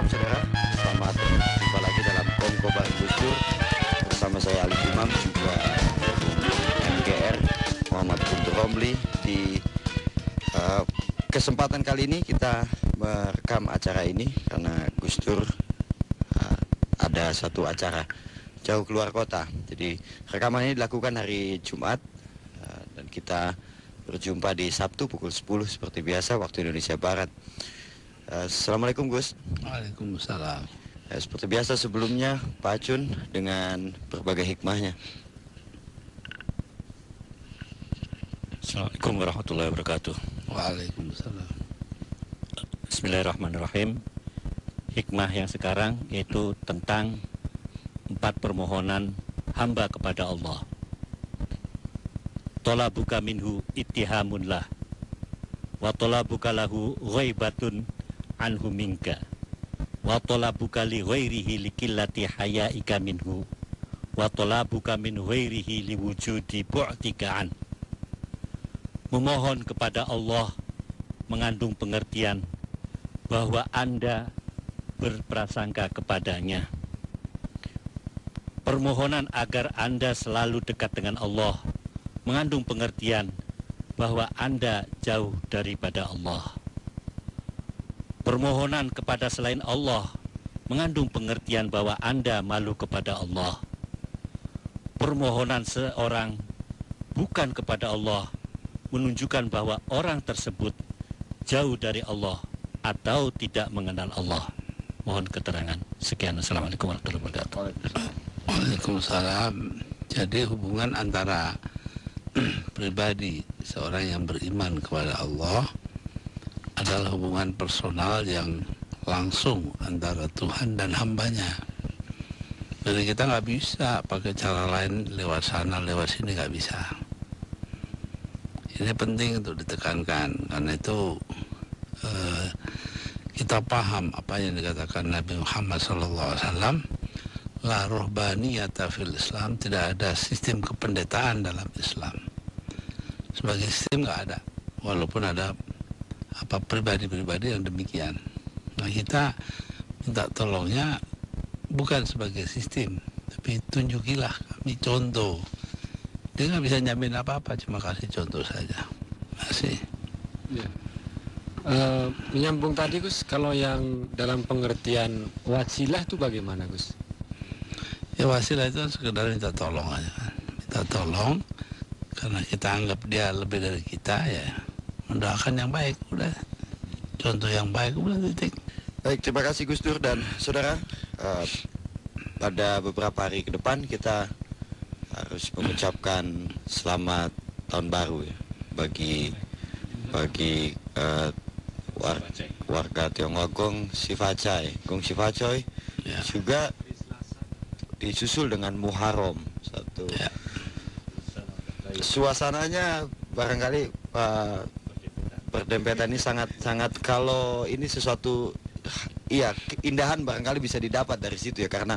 malam saudara, selamat jumpa lagi dalam Kongko Bareng Gus Dur bersama saya Ali Imam, juga MGR Muhammad Guntur Romli. Di kesempatan kali ini kita merekam acara ini karena Gus Dur ada satu acara jauh keluar kota. Jadi rekaman ini dilakukan hari Jumat dan kita berjumpa di Sabtu pukul 10 seperti biasa waktu Indonesia Barat. Assalamualaikum Gus. Waalaikumsalam. Seperti biasa sebelumnya Pak Acun dengan berbagai hikmahnya. Assalamualaikum warahmatullahi wabarakatuh. Waalaikumsalam. Bismillahirrahmanirrahim. Hikmah yang sekarang yaitu tentang 4 permohonan hamba kepada Allah. Tolabuka minhu ittihamun lah, wa tolabuka lahu ghaibatun anhu minka, wa tolabuka li ghairihi likillati hayaika minhu, wa tolabuka min ghairihi liwujudi bu'tika an. Memohon kepada Allah mengandung pengertian bahwa Anda berprasangka kepadanya. Permohonan agar Anda selalu dekat dengan Allah mengandung pengertian bahwa Anda jauh daripada Allah. Permohonan kepada selain Allah mengandung pengertian bahwa Anda malu kepada Allah. Permohonan seorang bukan kepada Allah menunjukkan bahwa orang tersebut jauh dari Allah atau tidak mengenal Allah. Mohon keterangan. Sekian. Assalamualaikum warahmatullahi wabarakatuh. Waalaikumsalam. Jadi hubungan antara pribadi seorang yang beriman kepada Allah adalah hubungan personal yang langsung antara Tuhan dan hambanya. Jadi kita nggak bisa pakai cara lain, lewat sana lewat sini, nggak bisa. Ini penting untuk ditekankan karena itu kita paham apa yang dikatakan Nabi Muhammad SAW. La ruhbaniyata fil Islam, tidak ada sistem kependetaan dalam Islam. Sebagai sistem nggak ada, walaupun ada pribadi-pribadi yang demikian. Nah, kita minta tolongnya bukan sebagai sistem, tapi tunjukilah kami contoh. Dia nggak bisa nyamin apa-apa, cuma kasih contoh saja. Masih. Ya. Menyambung tadi Gus, kalau yang dalam pengertian wasilah itu bagaimana Gus? Ya wasilah itu sekedar minta tolong aja kan. Minta tolong karena kita anggap dia lebih dari kita, ya mendoakan yang baik, udah. Contoh yang baik, udah, titik. Baik, terima kasih Gus Dur dan saudara. Pada beberapa hari ke depan kita harus mengucapkan selamat tahun baru ya bagi warga Tionghoa Gong Sifacoy. Ya. Juga disusul dengan Muharram satu. Ya. Suasananya barangkali berdempetan ini sangat kalau ini sesuatu keindahan barangkali bisa didapat dari situ ya, karena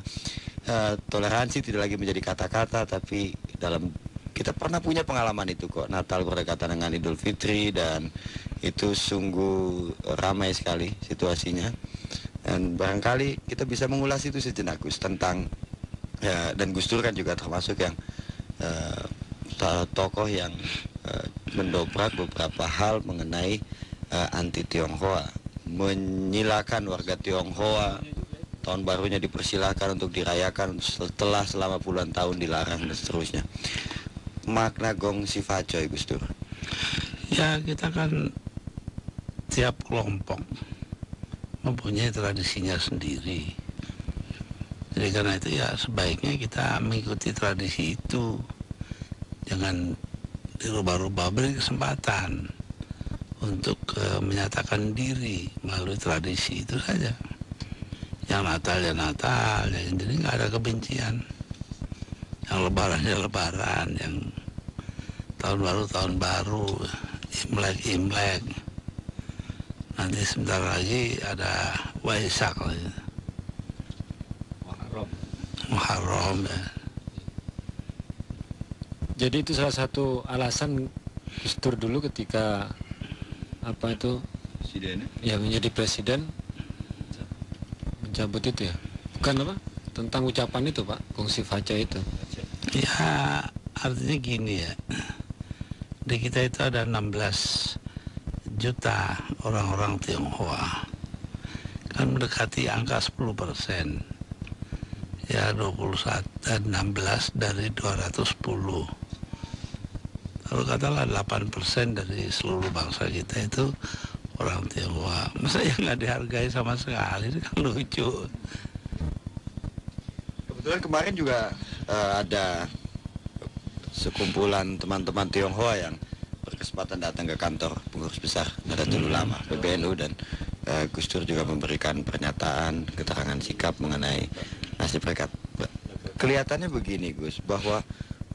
toleransi tidak lagi menjadi kata-kata, tapi dalam kita pernah punya pengalaman itu kok, Natal berdekatan dengan Idul Fitri, dan itu sungguh ramai sekali situasinya. Dan barangkali kita bisa mengulas itu sejenak Gus, tentang dan Gus Dur kan juga termasuk yang tokoh yang mendobrak beberapa hal mengenai anti Tionghoa, menyilakan warga Tionghoa tahun barunya dipersilakan untuk dirayakan setelah selama puluhan tahun dilarang dan seterusnya. Makna Gong Sifacoy Gus Dur. Ya, kita kan tiap kelompok mempunyai tradisinya sendiri. Jadi karena itu ya sebaiknya kita mengikuti tradisi itu, jangan dirubah-rubah, beri kesempatan untuk menyatakan diri melalui tradisi itu saja. Yang Natal ya Natal, jadi nggak ada kebencian. Yang Lebaran ya Lebaran, yang tahun baru, Imlek. Nanti sebentar lagi ada Waisak lagi. Muharram ya. Jadi itu salah satu alasan Gus Dur dulu ketika menjadi presiden mencabut itu ya? Bukan apa? Tentang ucapan itu Pak, kongsi faca itu. Ya, artinya gini ya. Di kita itu ada 16 juta orang-orang Tionghoa. Kan mendekati angka 10%. Ya 21 dan 16 dari 210. Kalau katalah 8% dari seluruh bangsa kita itu orang Tionghoa. Masa yang nggak dihargai sama sekali, itu kan lucu. Kebetulan kemarin juga ada sekumpulan teman-teman Tionghoa yang berkesempatan datang ke kantor pengurus besar Nahdlatul Ulama PBNU, dan Gus Dur juga memberikan pernyataan, keterangan sikap mengenai nasib mereka. Kelihatannya begini Gus, bahwa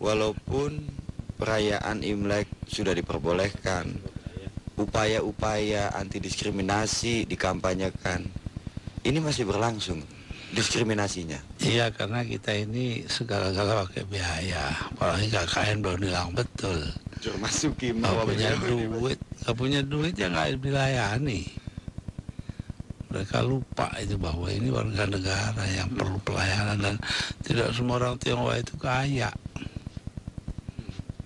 walaupun perayaan Imlek sudah diperbolehkan, upaya-upaya anti diskriminasi dikampanyekan, ini masih berlangsung diskriminasinya. Iya, karena kita ini segala-gala pakai biaya, apalagi KKN belum hilang betul. Jur masuki Gak punya duit ya nggak dilayani. Mereka lupa itu bahwa ini warga negara yang perlu pelayanan, dan tidak semua orang Tionghoa itu kaya.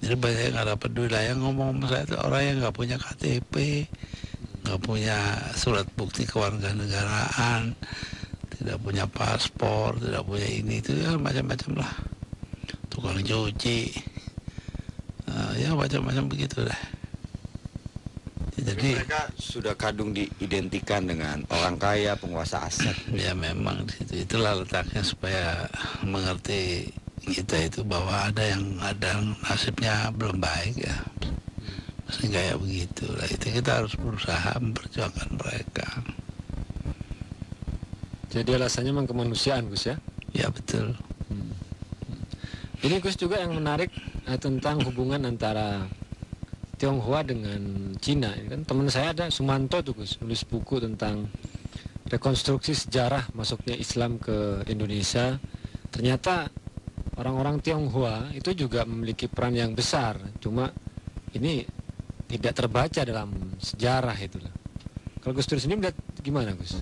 Jadi banyak yang nggak dapat duit lah. Yang ngomong sama saya itu orang yang nggak punya KTP, nggak punya surat bukti kewarganegaraan, tidak punya paspor, tidak punya ini itu ya macam-macam lah. Tukang cuci, ya macam-macam begitu deh. Jadi mereka sudah kadung diidentikan dengan orang kaya, penguasa aset. ya memang di situ, itulah letaknya supaya mengerti kita itu bahwa ada yang nasibnya belum baik ya. Mesti kayak begitu lah. Itu kita harus berusaha memperjuangkan mereka. Jadi alasannya memang kemanusiaan Gus ya? Ya betul. Ini Gus juga yang menarik tentang hubungan antara Tionghoa dengan Cina. Ini kan teman saya ada Sumanto tuh Gus, nulis buku tentang rekonstruksi sejarah masuknya Islam ke Indonesia. Ternyata orang-orang Tionghoa itu juga memiliki peran yang besar. Cuma ini tidak terbaca dalam sejarah itulah. Kalau Gus Dur sendiri melihat gimana Gus?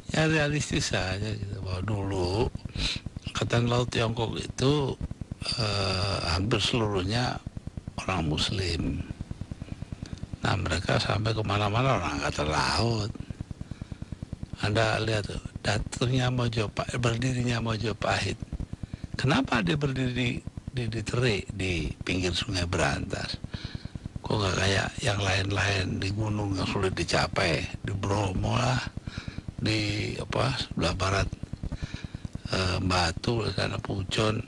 Ya realistis saja gitu, bahwa dulu Angkatan Laut Tiongkok itu hampir seluruhnya orang Muslim. Nah mereka sampai kemana-mana orang Angkatan Laut. Anda lihat tuh, berdirinya Mojopahit. Kenapa dia berdiri di terik di pinggir Sungai Berantas? Kok nggak kayak yang lain-lain di gunung yang sulit dicapai, di Bromo lah, di sebelah barat Batu, sana Pucon.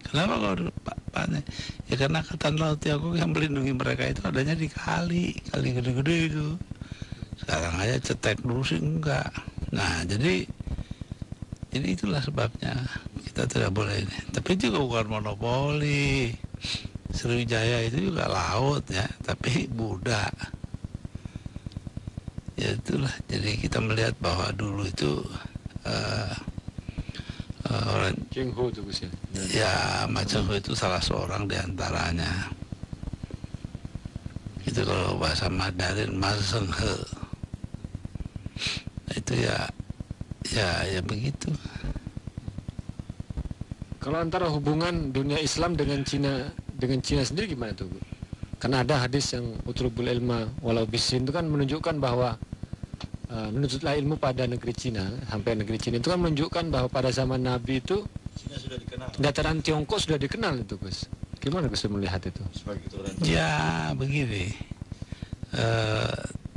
Kenapa kalau Pak? Ya karena Angkatan Laut Tiongkok yang melindungi mereka itu adanya di kali gede-gede itu. Sekarang aja cetek dulu sih enggak. Nah jadi itulah sebabnya kita tidak boleh ini. Tapi juga bukan monopoli. Sriwijaya itu juga laut ya, tapi budak. Ya itulah. Jadi kita melihat bahwa dulu itu orang Cheng Ho itu Gus ya? ya Cheng Ho itu salah seorang diantaranya. Itu kalau bahasa Mandarin Cheng Ho. Itu ya begitu. Kalau antara hubungan dunia Islam dengan Cina sendiri gimana tuh Bu? Karena ada hadis yang utlubul ilma walau bisin itu kan menunjukkan bahwa menuntutlah ilmu pada negeri Cina, sampai negeri Cina itu kan menunjukkan bahwa pada zaman Nabi itu Cina sudah dikenal dataran Tiongkok sudah dikenal itu Gus. Gimana Gus melihat itu? sebagai keturunan. Ya begini,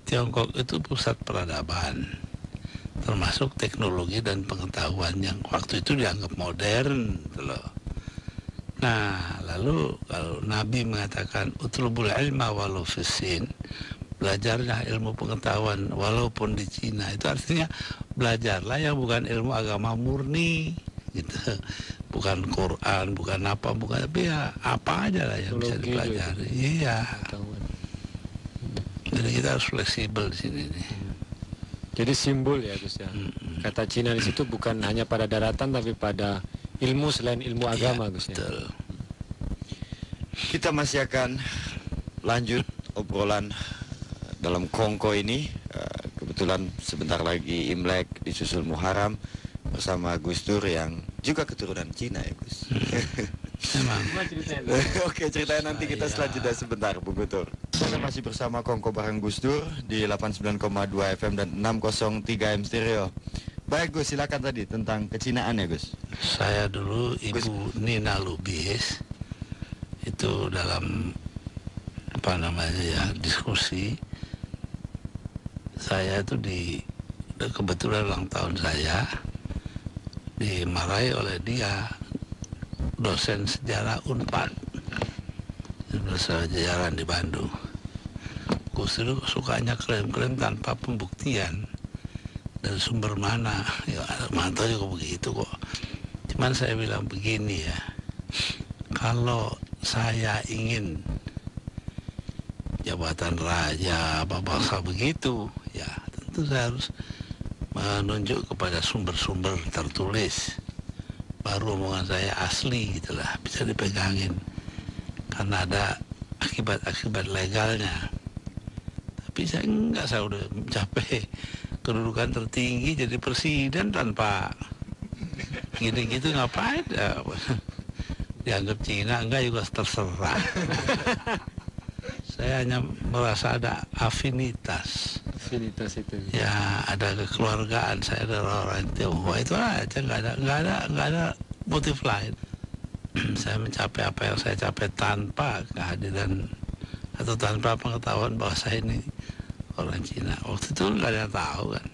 Tiongkok itu pusat peradaban, termasuk teknologi dan pengetahuan yang waktu itu dianggap modern gitu loh. Nah lalu kalau Nabi mengatakan utlubul ilma walau fisin, belajarlah ilmu pengetahuan walaupun di Cina, itu artinya belajarlah yang bukan ilmu agama murni gitu, bukan Quran, bukan tapi ya apa aja lah yang bisa dipelajari. Iya. Jadi kita harus fleksibel di sini nih. Jadi simbol ya Gus ya. Kata Cina di situ bukan hanya pada daratan tapi pada ilmu selain ilmu agama Gus ya. Betul. Kita masih akan lanjut obrolan dalam Kongko ini. kebetulan sebentar lagi Imlek disusul Muharram bersama Gus Dur yang juga keturunan Cina ya Gus. Memang. Oke, ceritanya nanti kita setelah jeda sebentar, Bu Gutur. Saya masih bersama Kongko bareng Gus Dur di 89,2 FM dan 603 M Stereo. Baik Gus, silakan tadi tentang kecinaan ya Gus. Saya dulu Ibu Nina Lubis itu dalam apa namanya ya diskusi, saya itu kebetulan ulang tahun saya dimarahi oleh dia, dosen sejarah Unpad, sejarah di Bandung. Gus itu sukanya klaim-klaim tanpa pembuktian dari sumber mana. Ya mantau juga begitu kok. Cuman saya bilang begini ya, kalau saya ingin jabatan raja apa bangsa begitu, ya tentu saya harus menunjuk kepada sumber-sumber tertulis, baru omongan saya asli gitulah, bisa dipegangin karena ada akibat-akibat legalnya. Tapi saya enggak, saya udah mencapai kedudukan tertinggi jadi presiden tanpa gini-gitu, ngapain ya? Dianggap Cina enggak juga terserah. Saya hanya merasa ada afinitas itu. Ya, ada kekeluargaan saya dari orang Tionghoa, itu aja, nggak ada motif lain. Saya mencapai apa yang saya capai tanpa kehadiran atau tanpa pengetahuan bahwa saya ini orang Cina. Waktu itu nggak ada yang tahu kan.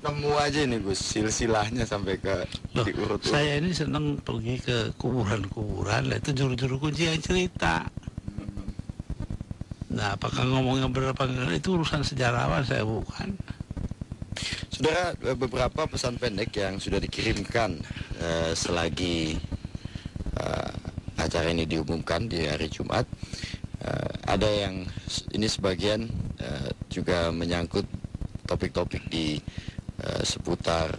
Nemu aja nih Gus, silsilahnya sampai ke Loh, diurut. saya ini senang pergi ke kuburan-kuburan, lah itu juru-juru kunci yang cerita. Nah, apakah ngomongnya berapa itu urusan sejarawan, saya bukan. Saudara, beberapa pesan pendek yang sudah dikirimkan selagi acara ini diumumkan di hari Jumat. Ada yang ini sebagian juga menyangkut topik-topik di seputar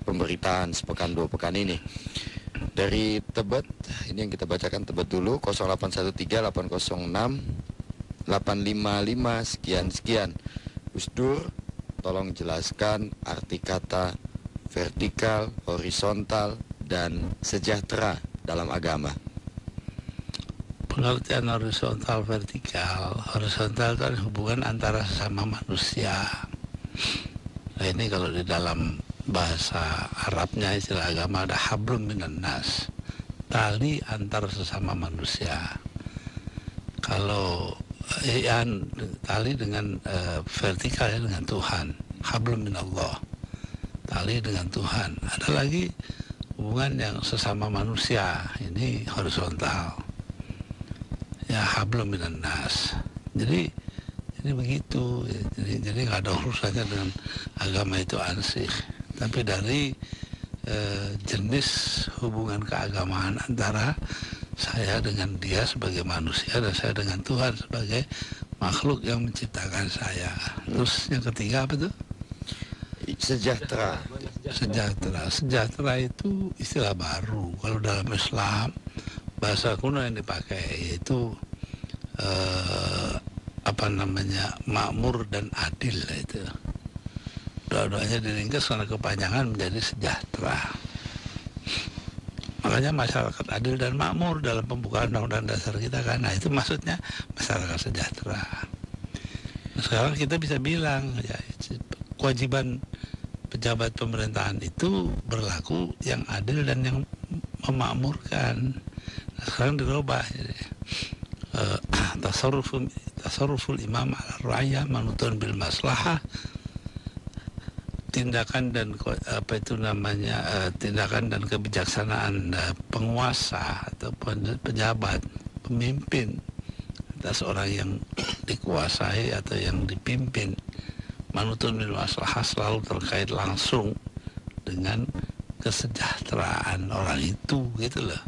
pemberitaan sepekan 2 pekan ini. Dari Tebet, ini yang kita bacakan Tebet dulu, 0813 806 855 sekian. Gus Dur, tolong jelaskan arti kata vertikal, horizontal, dan sejahtera dalam agama. Pengertian horizontal vertikal kan hubungan antara sesama manusia. Nah, ini kalau di dalam bahasa Arabnya istilah agama ada hablum minan nas, tali antar sesama manusia. Kalau tali dengan vertikal ya, dengan Tuhan, hablum minallah, tali dengan Tuhan. Ada lagi hubungan yang sesama manusia, ini horizontal ya, hablum minan nas. Jadi begitu, jadi nggak ada urusannya dengan agama itu ansih, tapi dari jenis hubungan keagamaan antara saya dengan dia sebagai manusia dan saya dengan Tuhan sebagai makhluk yang menciptakan saya. Terus yang ketiga apa tuh? Sejahtera. Sejahtera itu istilah baru. Kalau dalam Islam bahasa kuno yang dipakai yaitu makmur dan adil itu. Dua-duanya diringkas karena kepanjangan menjadi sejahtera. Makanya masyarakat adil dan makmur dalam pembukaan undang-undang dasar kita kan, nah itu maksudnya masyarakat sejahtera. Nah, sekarang kita bisa bilang ya, kewajiban pejabat pemerintahan itu berlaku yang adil dan yang memakmurkan. Nah, sekarang dirubah jadi tasarruful imam ala ra'iyah manutun bil maslahah, tindakan dan tindakan dan kebijaksanaan penguasa atau pejabat, pemimpin atas orang yang dikuasai atau yang dipimpin, manutun bil maslahah, selalu terkait langsung dengan kesejahteraan orang itu, gitu loh.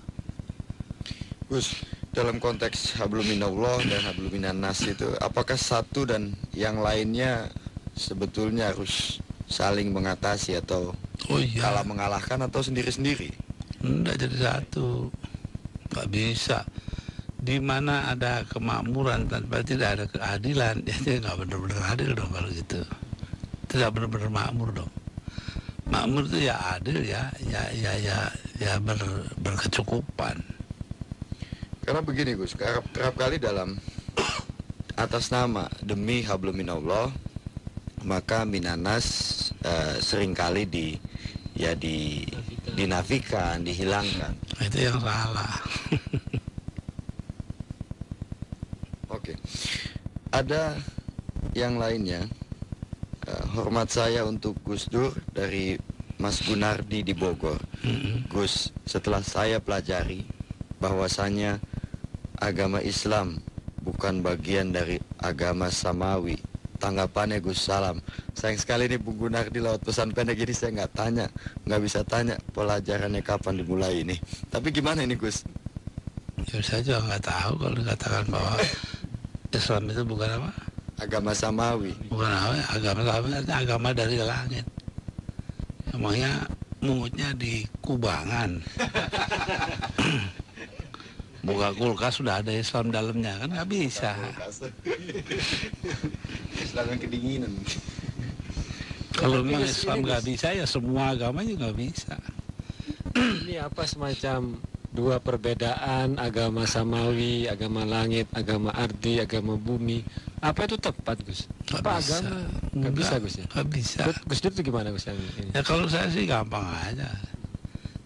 Gus, dalam konteks hablum minallah dan hablum minan nas itu, apakah satu dan yang lainnya sebetulnya harus saling mengatasi atau kalah mengalahkan atau sendiri-sendiri? Enggak jadi satu, nggak bisa. di mana ada kemakmuran tanpa tidak ada keadilan, ya nggak benar-benar adil dong kalau gitu. Tidak benar-benar makmur dong. Makmur itu ya adil ya berkecukupan. Karena begini Gus, kerap kali dalam atas nama demi hablum minallah, maka minanas seringkali dinafikan, dihilangkan. Itu yang salah. Oke. Ada yang lainnya. Hormat saya untuk Gus Dur dari Mas Gunardi di Bogor. Gus, setelah saya pelajari bahwasanya agama Islam bukan bagian dari agama samawi. Tanggapannya Gus, salam. Sayang sekali nih Bung Gunardi lewat pesan pendek ini saya nggak bisa tanya pelajarannya kapan dimulai ini. Tapi gimana ini Gus? Ya saya juga nggak tahu kalau dikatakan bahwa Islam itu bukan apa? Agama samawi. Bukan apa? Agama samawi artinya agama dari langit. Emangnya mungutnya di kubangan. Buka kulkas sudah ada Islam dalamnya, kan nggak bisa. Islam yang kedinginan. Kalau memang Islam nggak bisa, ya semua agama juga nggak bisa. Ini apa semacam dua perbedaan agama samawi, agama langit, agama ardi, agama bumi. Apa itu tepat Gus? Apa Bisa. agama? Nggak bisa Gus ya? Nggak bisa. Gus Dur itu gimana Gus? Ini? Ya kalau saya sih gampang aja.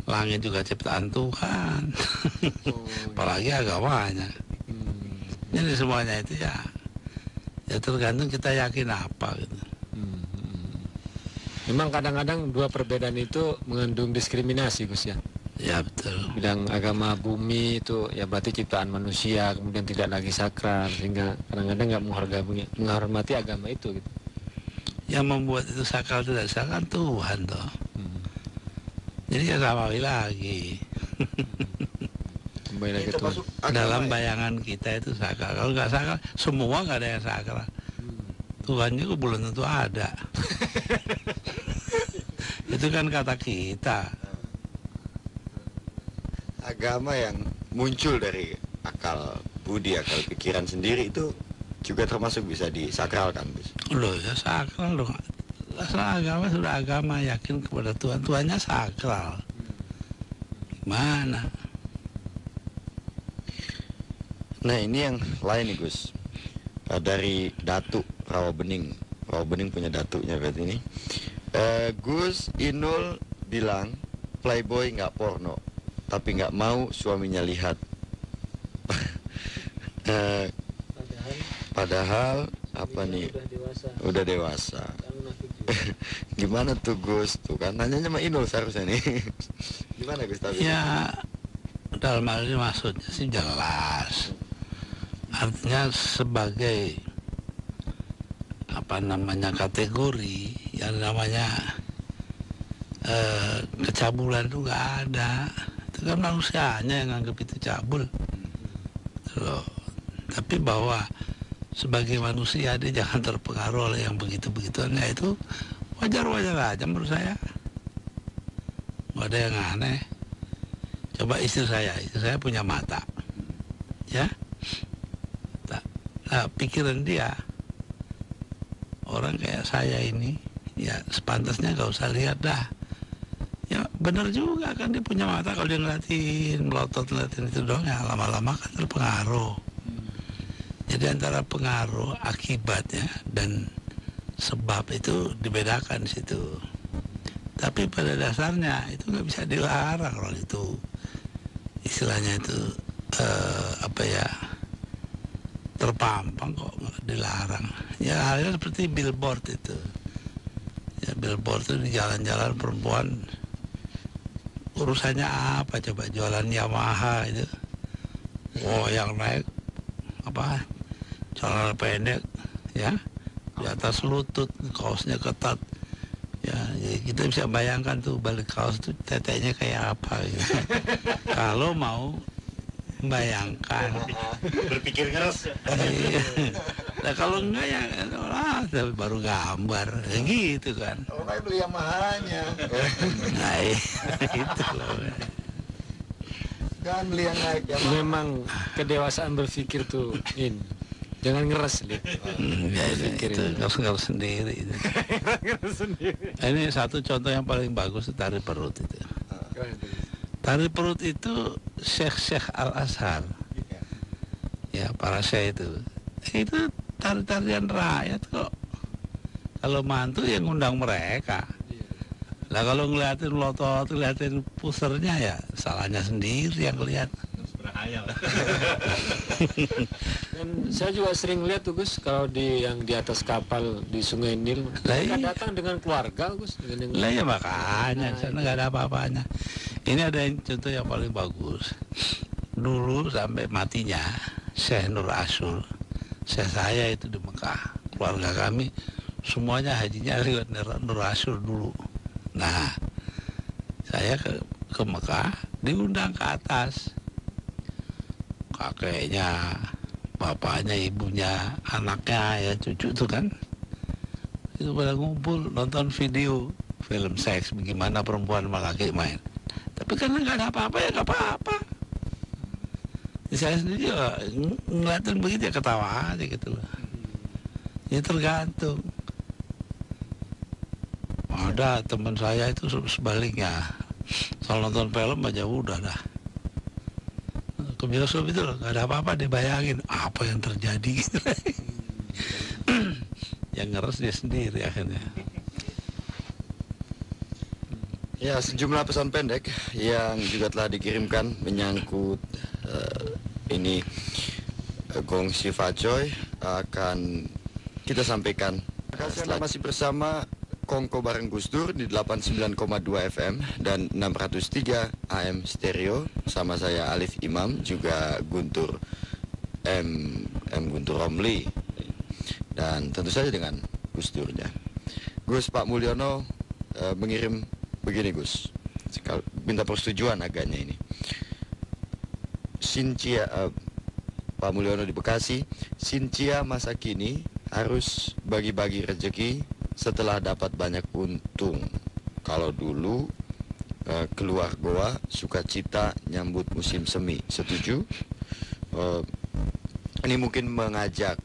Langit juga ciptaan Tuhan. Apalagi agamanya. Jadi semuanya itu ya tergantung kita yakin apa gitu. Memang kadang-kadang dua perbedaan itu mengandung diskriminasi Gus ya. Ya betul. Bilang agama bumi itu ya berarti ciptaan manusia, kemudian tidak lagi sakral, sehingga kadang-kadang nggak menghormati agama itu gitu. Yang membuat itu sakral tidak sakral Tuhan toh. Jadi ya samawi lagi. Kembali lagi Tuhan. Dalam bayangan kita itu sakral. Kalau nggak sakral, semua nggak ada yang sakral. Tuhan juga belum tentu ada. Itu kan kata kita. Agama yang muncul dari akal budi, akal pikiran sendiri itu juga termasuk bisa disakralkan, Gus. Loh ya sakral dong. Asal agama sudah agama, yakin kepada Tuhan. Tuhannya sakral. Gimana? Nah ini yang lain nih Gus. Dari Datu Rawabening. Rawabening punya datunya berarti ini. Gus Inul bilang playboy nggak porno, tapi nggak mau suaminya lihat. Padahal apa nih? Udah dewasa. Gimana tuh Gus? Tuh kan nanyanya sama Inul seharusnya nih. Gimana Gus tapi? Ya dalam hal ini maksudnya sih jelas. Artinya sebagai apa namanya kategori yang namanya kecabulan itu nggak ada. Itu kan manusianya yang anggap itu cabul. Loh. Tapi bahwa sebagai manusia dia jangan terpengaruh oleh yang begitu-begituan, ya itu wajar-wajar aja menurut saya. Nggak ada yang aneh. Coba istri saya punya mata, ya. Nah, pikiran dia, orang kayak saya ini, ya sepantasnya nggak usah lihat dah. Ya benar juga kan dia punya mata, kalau dia ngeliatin, melotot ngeliatin itu dong, ya lama-lama kan terpengaruh. Jadi antara pengaruh, akibatnya, dan sebab itu dibedakan di situ. Tapi pada dasarnya itu nggak bisa dilarang kalau itu istilahnya itu terpampang kok nggak dilarang. Ya halnya seperti billboard itu. Ya billboard itu di jalan-jalan perempuan urusannya apa coba, jualan Yamaha itu. Oh yang naik apa? Celana pendek ya di atas lutut, kaosnya ketat. Ya, jadi kita bisa bayangkan tuh balik kaos tuh tetenya kayak apa gitu. Kalau mau membayangkan, Berpikir keras. nah kalau enggak ya baru gambar gitu kan. Oh nggak beli Yamaha-nya. Nah itu loh. Kan beli yang naik ya. Memang kedewasaan berpikir tuh jangan ngeres lihat. Ya itu ngeres sendiri. Ngeres sendiri. Ini satu contoh yang paling bagus tari perut itu. Tari perut itu Syekh Al-Azhar. Ya para syekh itu tarian rakyat kok. Kalau mantu yang ngundang mereka. Lah kalau ngeliatin lotot, ngeliatin pusernya ya salahnya sendiri yang lihat. Dan saya juga sering lihat tuh Gus, kalau yang di atas kapal di Sungai Nil, mereka datang dengan keluarga Gus. Lah ya makanya, sana nggak ada apa-apanya. Ini ada yang contoh yang paling bagus. Dulu sampai matinya Syekh Nur Asyur, Syekh saya itu di Mekah, keluarga kami semuanya hajinya lewat Nur Asyur dulu. Nah, saya ke Mekah diundang ke atas. Kakeknya, bapaknya, ibunya, anaknya, ya cucu tuh kan. Itu pada ngumpul nonton video film seks bagaimana perempuan sama laki main. Tapi karena nggak ada apa-apa ya nggak apa-apa. Saya sendiri ya ngeliatin begitu ya ketawa aja gitu loh. Ya tergantung. Ada teman saya itu sebaliknya, kalau nonton film aja udah dah. Ke bioskop itu loh, gak ada apa-apa dibayangin apa yang terjadi gitu. Yang ngeres dia sendiri akhirnya. Ya, sejumlah pesan pendek yang juga telah dikirimkan menyangkut ini Gong Siva Choi akan kita sampaikan. Terima kasih Anda masih bersama Kongko bareng Gus Dur di 89,2 FM dan 603 AM stereo. Sama saya Alif Imam, juga Guntur Guntur Romli. Dan tentu saja dengan Gus Durnya. Gus, Pak Mulyono mengirim begini Gus, minta persetujuan agaknya ini. Sincia, Pak Mulyono di Bekasi, Sincia masa kini harus bagi-bagi rezeki setelah dapat banyak untung. Kalau dulu keluar goa sukacita nyambut musim semi. Setuju? Ini mungkin mengajak,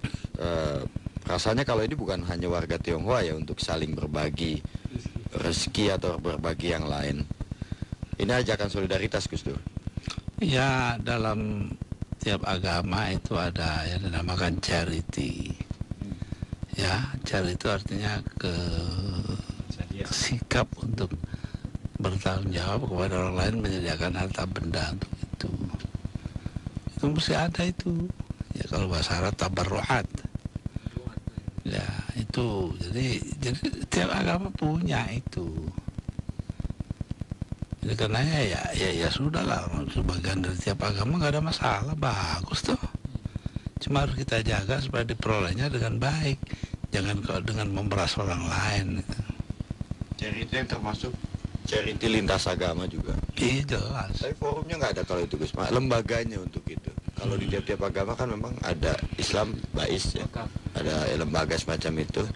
rasanya kalau ini bukan hanya warga Tionghoa ya, untuk saling berbagi rezeki atau berbagi yang lain. Ini ajakan solidaritas Gus Dur. Ya, dalam tiap agama itu ada yang dinamakan charity. Ya, charity itu artinya sikap untuk bertanggung jawab kepada orang lain, menyediakan harta benda untuk itu. Itu mesti ada itu. Ya kalau bahasa Arab tabarruat. Ya, itu. Jadi tiap agama punya itu. Jadi karena ya sudah lah, sebagian dari tiap agama nggak ada masalah, bagus tuh. Cuma harus kita jaga supaya diperolehnya dengan baik. Jangan dengan memeras orang lain. Charity yang termasuk charity lintas agama juga. Iya jelas. Tapi forumnya nggak ada kalau itu Gus, lembaganya untuk itu. Kalau di tiap-tiap agama kan memang ada Islam, Bais ya, ada lembaga semacam itu,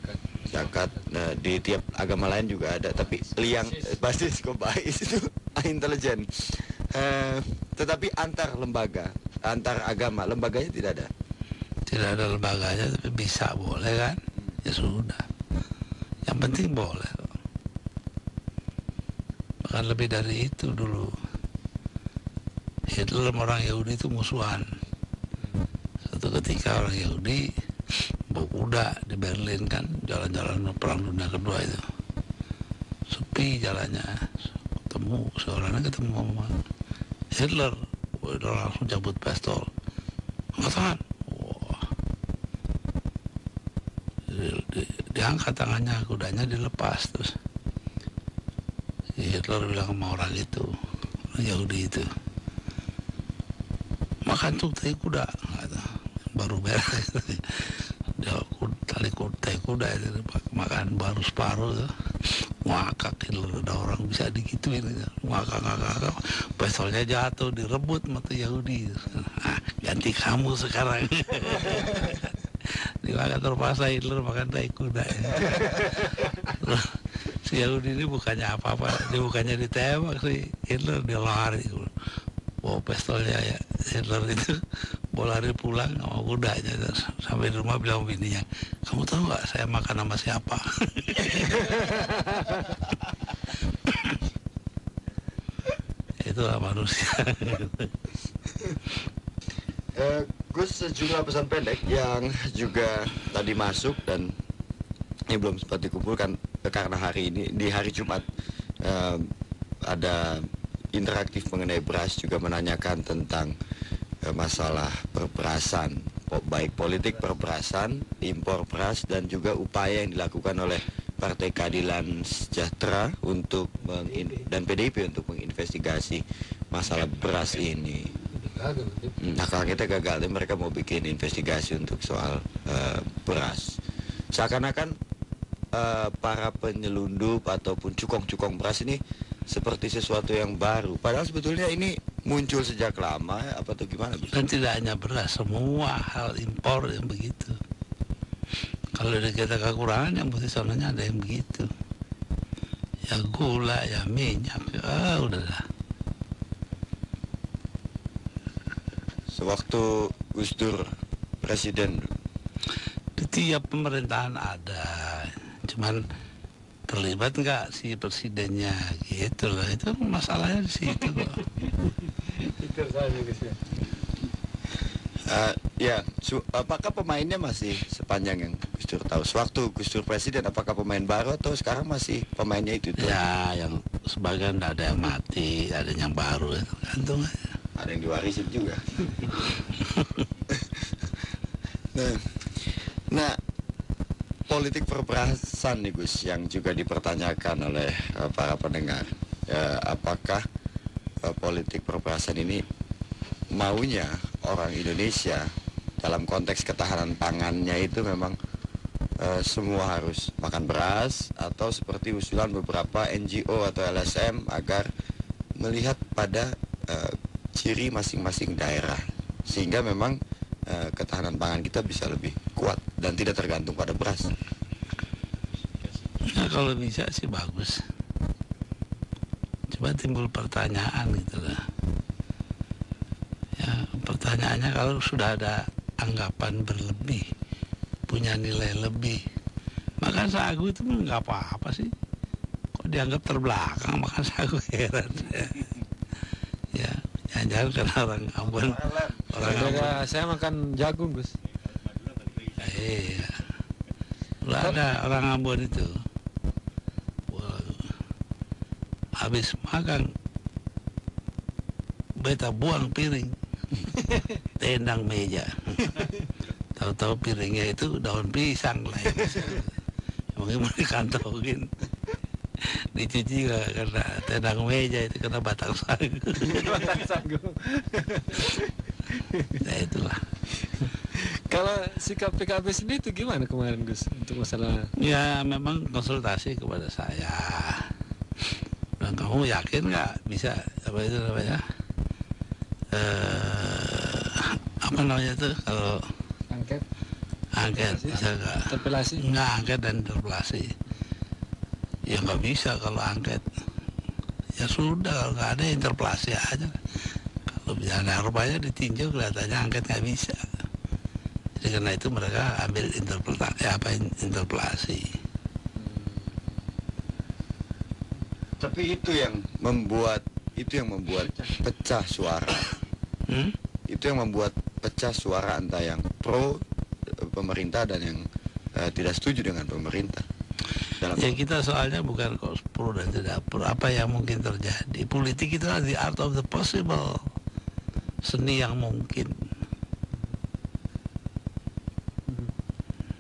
zakat. Nah di tiap agama lain juga ada, tapi liang basis kok Bais itu intelijen. Tetapi antar lembaga, antar agama, lembaganya tidak ada. Tidak ada lembaganya, tapi bisa boleh kan? Ya sudah. Yang penting boleh. Bahkan lebih dari itu dulu. Hitler sama orang Yahudi itu musuhan. Suatu ketika orang Yahudi bawa kuda di Berlin kan, jalan-jalan perang dunia kedua itu. Sepi jalannya. Ketemu sama Hitler. Udah langsung cabut pistol. Mengatakan, diangkat tangannya, kudanya dilepas. Terus Hitler bilang sama orang itu, orang Yahudi itu, makan tuh tai kuda, baru beres. Dia tali kuda itu makan baru separuh tuh. Ngakak Hitler, ada orang bisa digituin, ngakak, pistolnya jatuh, direbut mata Yahudi. Nah, ganti kamu sekarang. Dimakan terpaksa Hitler makan tai kuda ya. Si Yahudi ini bukannya apa-apa, dia bukannya ditembak si Hitler, dia lari. bawa pistolnya ya Hitler itu, mau lari pulang sama kudanya, sampai di rumah bilang bininya, kamu tahu nggak saya makan sama siapa? Itulah manusia. Gus, sejumlah pesan pendek yang juga tadi masuk dan ini belum sempat dikumpulkan karena hari ini di hari Jumat ada interaktif mengenai beras, juga menanyakan tentang masalah perberasan, baik politik perberasan, impor beras, dan juga upaya yang dilakukan oleh Partai Keadilan Sejahtera untuk dan PDIP untuk menginvestigasi masalah beras ini. Nah, kalau kita gagal, mereka mau bikin investigasi untuk soal beras. Seakan-akan para penyelundup ataupun cukong-cukong beras ini seperti sesuatu yang baru. Padahal sebetulnya ini muncul sejak lama, apa tuh gimana? Dan tidak hanya beras, semua hal impor yang begitu. Kalau kita kekurangan, yang putih soalnya ada yang begitu. Ya gula, ya minyak, udahlah. Sewaktu Gus Dur presiden, Di tiap pemerintahan ada, cuman terlibat nggak si presidennya gitu loh, itu masalahnya di situ kok. Apakah pemainnya masih sepanjang yang Gus Dur tahu? Sewaktu Gus Dur presiden, apakah pemain baru atau sekarang masih pemainnya itu? Ya, yang sebagian ada yang mati, ada yang baru, tergantung aja. Ada yang diwarisin juga. Nah, politik perberasan nih Gus, yang juga dipertanyakan oleh para pendengar. Apakah politik perberasan ini maunya orang Indonesia dalam konteks ketahanan pangannya itu memang semua harus makan beras, atau seperti usulan beberapa NGO atau LSM agar melihat pada ciri masing-masing daerah, sehingga memang ketahanan pangan kita bisa lebih kuat dan tidak tergantung pada beras. Nah, kalau bisa sih bagus. Coba timbul pertanyaan gitu lah. Ya, pertanyaannya kalau sudah ada anggapan berlebih, punya nilai lebih, makan sagu itu nggak apa-apa sih. Kok dianggap terbelakang makan sagu, heran. Ya, jangan karena orang Ambon. Saya makan jagung, Gus. Iya. Udah ada orang Ambon itu. Habis makan, beta buang piring, tendang meja. Tahu-tahu piringnya itu daun pisang lah. Mungkin mau dikantongin, dicuci gak karena tendang meja itu kena batang sagu. Batang sagu. Nah itulah. Kalau sikap PKB sendiri itu gimana kemarin, Gus, untuk masalah? Ya memang konsultasi kepada saya. Dan kamu yakin nggak bisa apa itu namanya? Apa namanya itu kalau angket bisa nggak? Interpelasi? Nggak, angket dan interpelasi. Ya nggak bisa kalau angket. Ya sudah, kalau nggak ada interpelasi aja. Kalau bicara rupanya ditinjau kelihatannya angket nggak bisa. Jadi karena itu mereka ambil interpelasi. Tapi itu yang membuat pecah suara. Itu yang membuat pecah suara antara yang pro pemerintah dan yang tidak setuju dengan pemerintah. Ya kita soalnya bukan kok pro dan tidak pro, apa yang mungkin terjadi. Politik itu adalah the art of the possible, seni yang mungkin.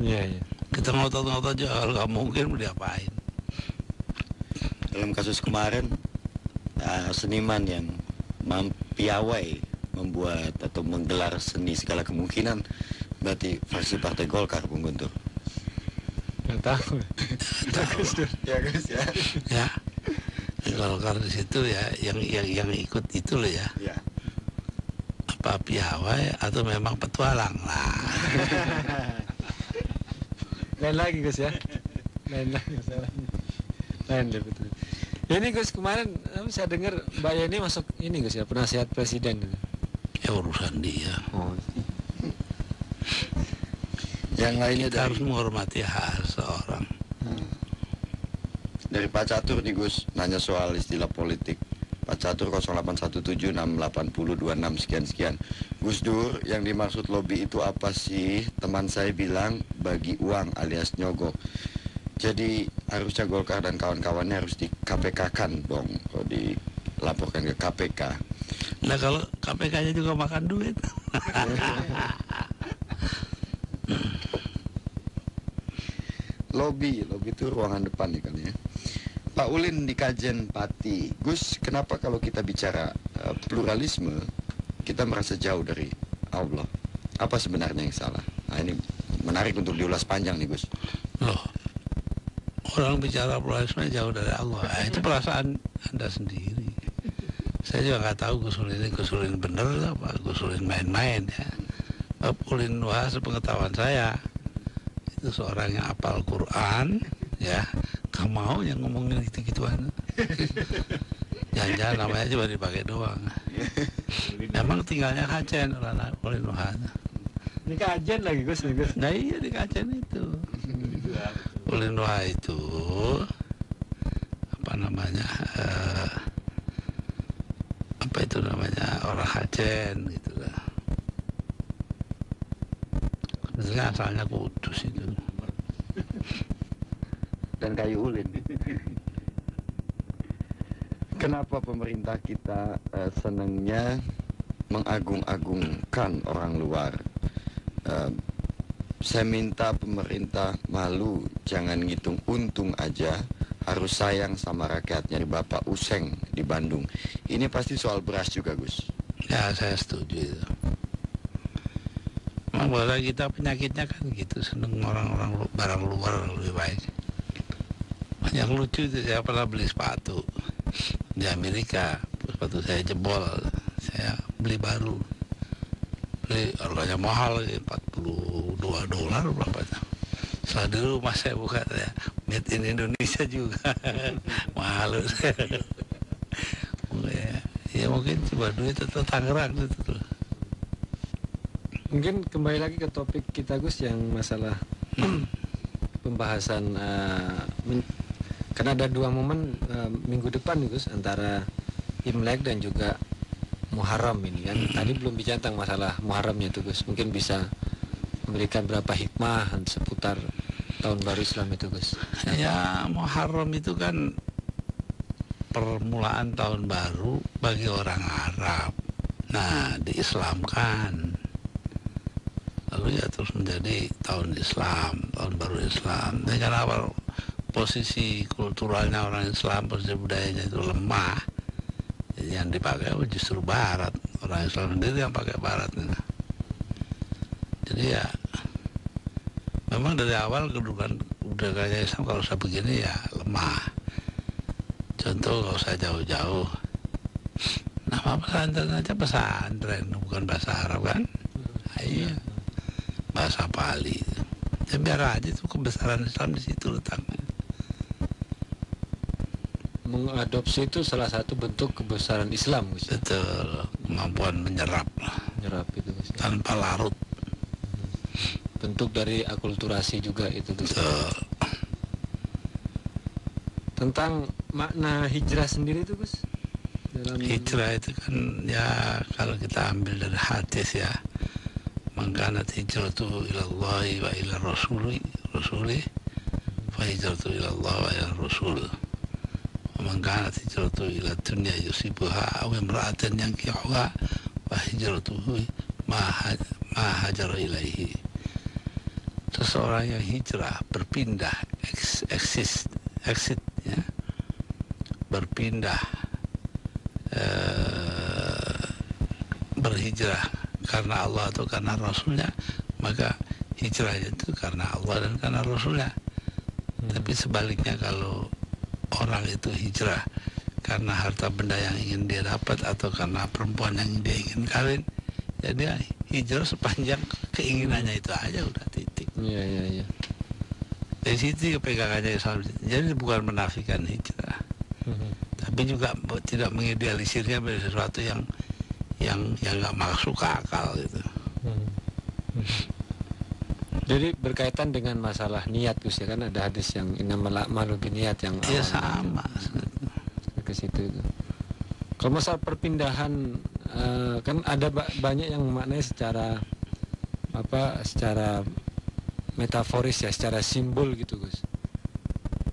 Iya. Kita ngotot-ngotot aja, kalau nggak mungkin mau diapain. Dalam kasus kemarin, seniman yang piawai membuat atau menggelar seni segala kemungkinan, berarti versi Partai Golkar, Bung Guntur. Nggak tahu. Ya Gus ya. Ya, Golkar di situ ya, yang ikut itu loh ya. Ya. Apa piawai atau memang petualang lah. Lain lagi, Gus ya. Lain lagi masalahnya. Lain deh betul. Ini Gus kemarin saya dengar Mbak Yeni masuk ini Gus ya, penasihat presiden gitu. Ya urusan dia. Oh. Yang lainnya Kita harus dari menghormati hak seorang. Dari Pak Catur nih Gus, nanya soal istilah politik. Pak Catur 0817680226 sekian-sekian. Gus Dur, yang dimaksud lobby itu apa sih? Teman saya bilang bagi uang alias nyogok. Jadi harusnya Golkar dan kawan-kawannya harus di KPK-kan dong, kalau dilaporkan ke KPK. Nah kalau KPK-nya juga makan duit. Lobby itu ruangan depan nih kan ya. Pak Ulin di Kajen Pati, Gus, kenapa kalau kita bicara pluralisme, kita merasa jauh dari Allah? Apa sebenarnya yang salah? Nah ini menarik untuk diulas panjang nih Gus. Loh, orang bicara pluralisme jauh dari Allah. Itu perasaan Anda sendiri. Saya juga nggak tahu Gus Ulin bener apa Gus Ulin main-main ya. Pak Ulin wah sepengetahuan saya itu seorang yang hafal Quran ya. Gak mau yang ngomongin gitu-gituan. Jangan-jangan namanya cuma dipakai doang. Memang tinggalnya Kajen orang Ulin wah. Ini kajian lagi Gus. Nah iya di Kajen itu. Ulin wah itu apa namanya? Apa itu namanya orang Kajen gitu lah. Sebenarnya asalnya Kudus itu. Dan kayu ulin. Kenapa pemerintah kita senangnya mengagung-agungkan orang luar? Saya minta pemerintah malu, jangan ngitung untung aja, harus sayang sama rakyatnya. Di Bapak Useng di Bandung. Ini pasti soal beras juga Gus. Ya saya setuju itu. Memang bola kita penyakitnya kan gitu, seneng orang-orang barang luar lebih baik. Yang lucu itu saya pernah beli sepatu di Amerika, sepatu saya jebol, saya beli baru, beli harganya mahal, $42 berapa. Setelah di rumah saya buka, saya made in Indonesia juga, malu saya. Ya mungkin coba duit itu Tangerang itu tuh. Mungkin kembali lagi ke topik kita Gus yang masalah pembahasan karena ada dua momen minggu depan nih Gus, antara Imlek dan juga Muharram ini kan. Tadi belum bicara tentang masalah Muharramnya tuh Gus. Mungkin bisa memberikan berapa hikmah seputar tahun baru Islam itu Gus. Ya Muharram itu kan permulaan tahun baru bagi orang Arab. Nah diislamkan, lalu ya terus menjadi tahun Islam, tahun baru Islam. Dan karena posisi kulturalnya orang Islam, posisi budayanya itu lemah, jadi yang dipakai justru Barat, orang Islam sendiri yang pakai Barat. Jadi ya memang dari awal kedudukan budaya Islam kalau saya begini ya lemah. Contoh kalau saya jauh-jauh, nama pesantren aja pesantren, bukan bahasa Arab kan? Iya, bahasa Bali. Ya biar aja tuh kebesaran Islam di situ letaknya. Mengadopsi itu salah satu bentuk kebesaran Islam Gus. Betul, kemampuan menyerap Menyerap itu Gus. tanpa larut. Bentuk dari akulturasi juga itu Gus. Betul. Tentang makna hijrah sendiri itu Gus. Dalam Hijrah itu kan ya kalau kita ambil dari hadis ya, mangkanat hijratu ilallahi wa ila rasuli fa hijratu ilallah wa ila rasul. Mangkanat hijratu ila dunya yusibuha aw imra'atan yankihuha wa hijratuhu ma hajara ilaihi. Seseorang yang hijrah, berpindah, exit ya, berpindah, berhijrah karena Allah atau karena Rasulnya, maka hijrahnya itu karena Allah dan karena Rasulnya. Tapi sebaliknya kalau orang itu hijrah karena harta benda yang ingin dia dapat atau karena perempuan yang dia ingin kawin, ya dia hijrah sepanjang keinginannya itu aja, udah titik. Iya. Dari situ pegangannya Islam. Jadi bukan menafikan hijrah, Tapi juga tidak mengidealisirnya menjadi sesuatu yang nggak masuk akal gitu. Jadi berkaitan dengan masalah niat Gus ya, kan ada hadis yang innamal a'malu binniyat yang Ya awalnya sama. ke situ itu. Kalau masalah perpindahan kan ada banyak yang maknanya secara metaforis ya, secara simbol gitu Gus.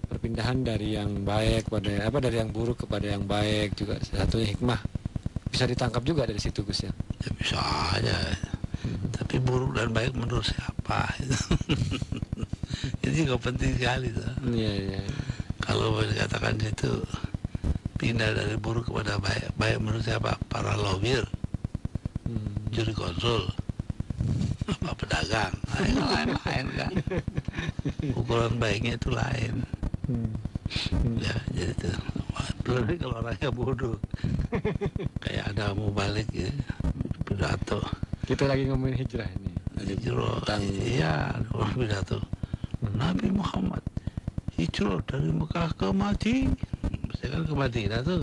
Perpindahan dari yang baik dari yang buruk kepada yang baik juga satunya hikmah bisa ditangkap juga dari situ Gus ya. Ya bisa aja. Tapi buruk dan baik menurut siapa? Itu juga penting sekali tuh. Iya. Kalau dikatakan itu pindah dari buruk kepada baik, baik menurut siapa? Para lawyer, juri konsul, apa pedagang, lain-lain kan. Ukuran baiknya itu lain. Ya, jadi itu. Berarti kalau orangnya bodoh, kayak ada mau balik ya, pidato. Kita lagi ngomongin hijrah ini. Hijrah, iya, pidato. Nabi Muhammad hijrah dari Mekah ke Madinah. Saya kan ke Madinah tuh.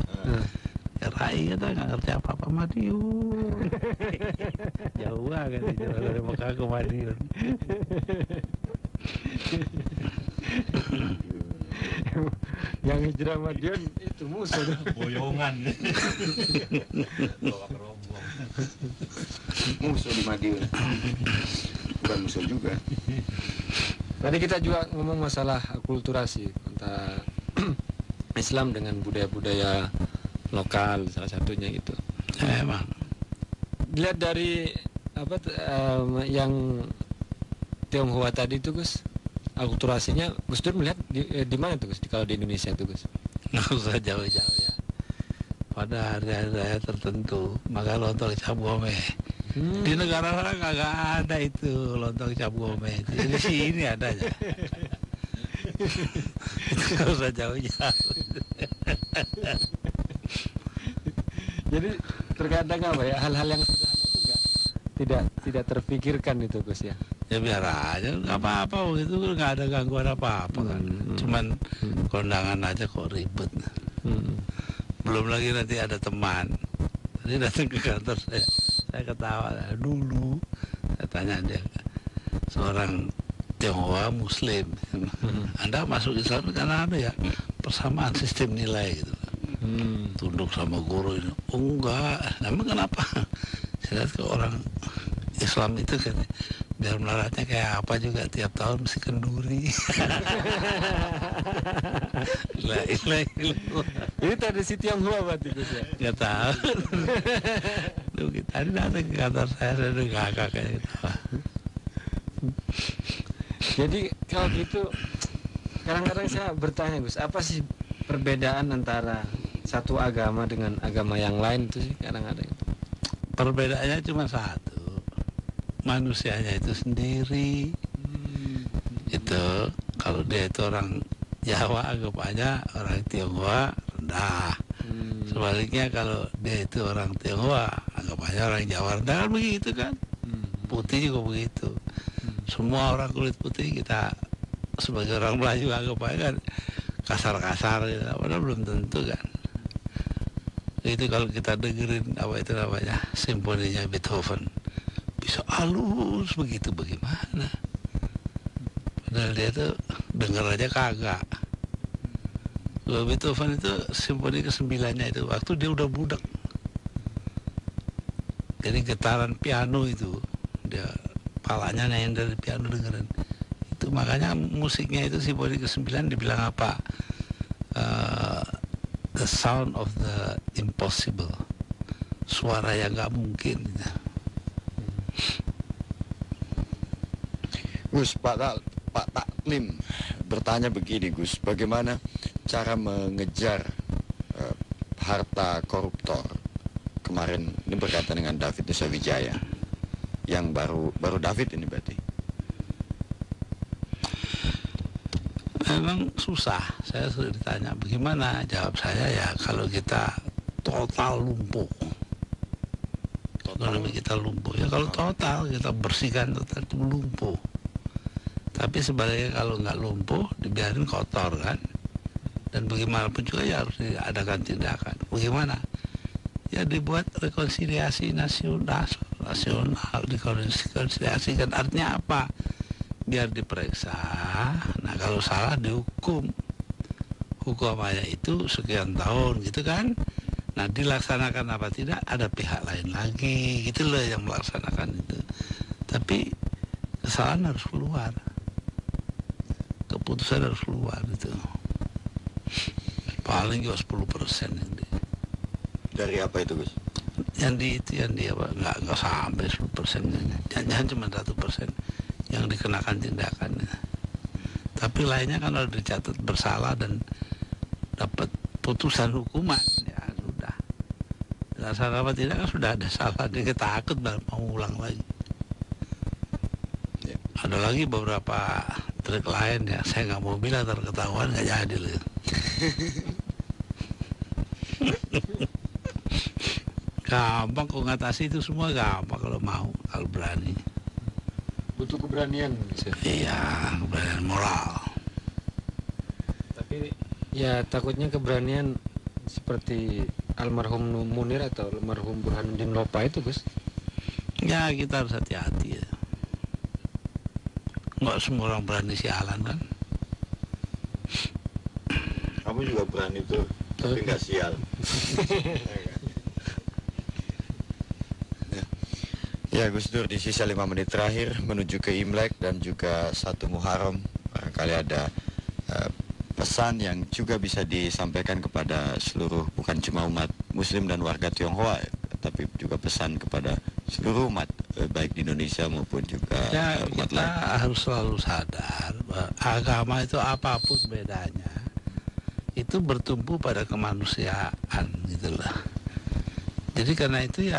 Ya Rai kata nggak ngerti apa-apa Madiun. Jauh banget hijrah dari Mekah ke Madinah. Yang hijrah Madiun itu musuh tuh. Boyongan. Musuh di Madiun. Bukan musuh juga. Tadi kita juga ngomong masalah akulturasi antara Islam dengan budaya-budaya lokal salah satunya gitu. Ya, emang. Dilihat dari yang Tionghoa tadi itu Gus, akulturasinya Gus Dur melihat di mana tuh Gus kalau di Indonesia tuh Gus? Nggak usah jauh-jauh ya. Pada hari-hari raya tertentu, maka lontong cap gome. Di negara orang kagak ada itu lontong cap gome. Di sini ada aja. Itu nggak usah jauh-jauh. Jadi terkadang apa ya hal-hal yang sederhana itu tidak terpikirkan itu Gus ya. Ya biar aja, nggak apa-apa, itu nggak ada gangguan apa-apa kan. Cuman kondangan aja kok ribet. Belum lagi nanti ada teman. Tadi datang ke kantor saya ketawa dulu. Saya tanya dia, seorang Tionghoa Muslim, Anda masuk Islam karena ada ya persamaan sistem nilai gitu. Tunduk sama guru ini. Oh enggak, emang kenapa? Saya lihat ke orang Islam itu kan biar melaratnya kayak apa juga tiap tahun mesti kenduri. La ilaha illallah. Ini tradisi Tionghoa berarti Gus ya. Nggak tahu. Duh, tadi datang ke kantor saya udah ngakak kayak gitu. Jadi kalau gitu kadang-kadang saya bertanya Gus, apa sih perbedaan antara satu agama dengan agama yang lain itu sih kadang-kadang itu. Perbedaannya cuma satu, manusianya itu sendiri. Itu kalau dia itu orang Jawa anggapannya orang Tionghoa rendah. Sebaliknya kalau dia itu orang Tionghoa anggapannya orang Jawa rendah, kan begitu kan. Putih juga begitu. Semua orang kulit putih kita sebagai orang Melayu anggapannya kan kasar-kasar gitu. Padahal belum tentu kan. Itu kalau kita dengerin apa itu namanya simfoninya Beethoven bisa halus begitu, bagaimana? Padahal dia tuh denger aja kagak. Kalau Beethoven itu simfoni ke-9-nya itu waktu dia udah budak. Jadi getaran piano itu dia palanya naik dari piano dengerin. Itu makanya musiknya itu simfoni ke-9 dibilang apa? The sound of the impossible, suara yang nggak mungkin. Gus, Pak Taklim bertanya begini Gus, bagaimana cara mengejar harta koruptor? Kemarin ini berkaitan dengan David Nusa Wijaya, yang baru David ini berarti. Memang susah. Saya sudah ditanya bagaimana, jawab saya ya kalau kita total lumpuh. Ekonomi kita lumpuh. Ya kalau total kita bersihkan total itu lumpuh. Tapi sebaliknya kalau nggak lumpuh dibiarin kotor kan. Dan bagaimanapun juga ya harus diadakan tindakan. Bagaimana? Ya dibuat rekonsiliasi nasional, dikonsiliasikan. Artinya apa? Biar diperiksa. Nah kalau salah dihukum. Hukumannya itu sekian tahun gitu kan. Nah dilaksanakan apa tidak ada pihak lain lagi gitu loh yang melaksanakan itu. Tapi kesalahan harus keluar. Keputusan harus keluar gitu. Paling juga 10% yang Dari apa itu, Gus? yang di apa nggak sampai 10%, jangan cuma 1% yang dikenakan tindakannya. Tapi lainnya kan harus dicatat bersalah dan dapat putusan hukuman, ya sudah. Salah apa tidak kan sudah ada salah, dia takut mau ulang lagi. Ya. Ada lagi beberapa trik lain ya, saya nggak mau bilang terketahuan nggak jadi loh. Gampang kok ngatasi itu semua, gampang kalau mau, kalau berani. Butuh keberanian. Iya, keberanian moral. Tapi ya takutnya keberanian seperti almarhum Munir atau almarhum Burhanuddin Lopa itu, Gus. Ya kita harus hati-hati ya. Nggak semua orang berani sialan kan. Kamu juga berani tuh, tapi nggak sial. Ya Gus Dur, di sisa 5 menit terakhir menuju ke Imlek dan juga 1 Muharram, barangkali ada pesan yang juga bisa disampaikan kepada seluruh, bukan cuma umat Muslim dan warga Tionghoa, tapi juga pesan kepada seluruh umat, baik di Indonesia maupun juga Ya umat kita lain. harus selalu sadar bahwa agama itu apapun bedanya, itu bertumpu pada kemanusiaan gitu lah. Jadi karena itu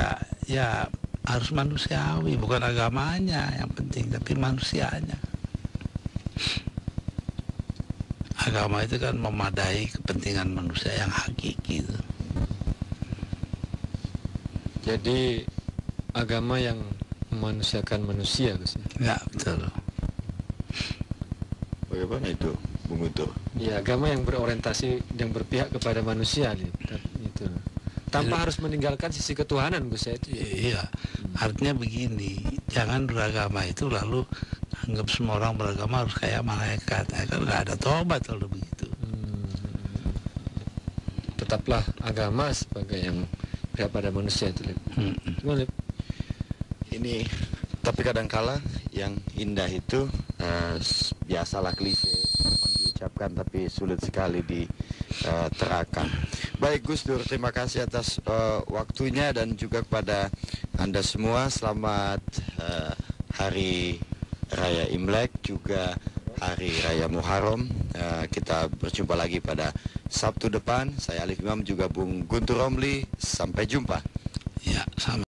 ya harus manusiawi, bukan agamanya yang penting, tapi manusianya. Agama itu kan memadai kepentingan manusia yang hakiki itu. Jadi agama yang memanusiakan manusia, Gus. Ya betul. Bagaimana itu, Bung Guntur? Ya, agama yang berorientasi, yang berpihak kepada manusia itu. Tanpa harus meninggalkan sisi ketuhanan, Gus, ya itu. Iya, artinya begini, jangan beragama itu lalu anggap semua orang beragama harus kayak malaikat. Kan nggak ada tobat kalau begitu. Tetaplah agama sebagai yang berpihak pada manusia itu. Gimana, Lip? Ini, tapi kadangkala yang indah itu biasalah klise diucapkan tapi sulit sekali diterapkan. Baik Gus Dur, terima kasih atas waktunya dan juga kepada Anda semua selamat Hari Raya Imlek juga Hari Raya Muharram. Kita berjumpa lagi pada Sabtu depan. Saya Alif Imam juga Bung Guntur Romli. Sampai jumpa. Ya, sama.